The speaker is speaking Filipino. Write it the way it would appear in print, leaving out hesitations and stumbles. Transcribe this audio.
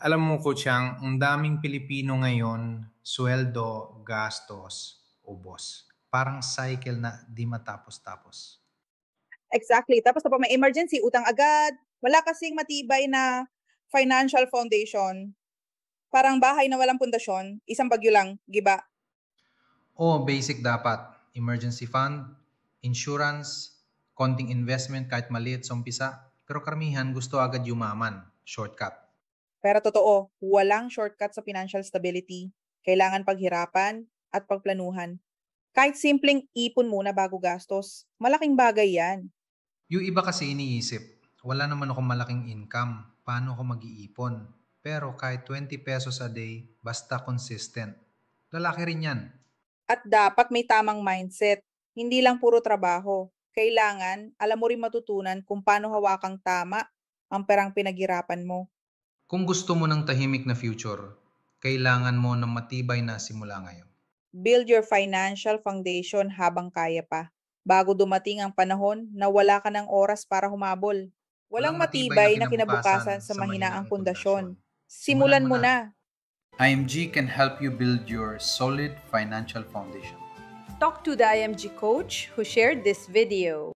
Alam mo, Kuchang, ang daming Pilipino ngayon, sweldo, gastos, ubos. Parang cycle na di matapos-tapos. Exactly. Tapos kapag may emergency, utang agad. Wala kasing matibay na financial foundation. Parang bahay na walang pundasyon, isang bagyo lang, giba. O basic dapat. Emergency fund, insurance, konting investment kahit maliit sa umpisa. Pero karamihan gusto agad yumaman. Shortcut. Pero totoo, walang shortcut sa financial stability. Kailangan paghirapan at pagplanuhan. Kahit simpleng ipon muna bago gastos, malaking bagay yan. Yung iba kasi iniisip, wala naman akong malaking income. Paano ako mag-iipon? Pero kahit 20 pesos a day, basta consistent. Lalaki rin yan. At dapat may tamang mindset, hindi lang puro trabaho. Kailangan, alam mo rin matutunan kung paano hawakang tama ang perang pinaghirapan mo. Kung gusto mo ng tahimik na future, kailangan mo ng matibay na simula ngayon. Build your financial foundation habang kaya pa, bago dumating ang panahon na wala ka ng oras para humabol. Walang Walang matibay na matibay na kinabukasan kinabukasan sa sa mahinaang mahinaang pundasyon. pundasyon. Simulan Simulan mo mo na. na. IMG can help you build your solid financial foundation. Talk to the IMG coach who shared this video.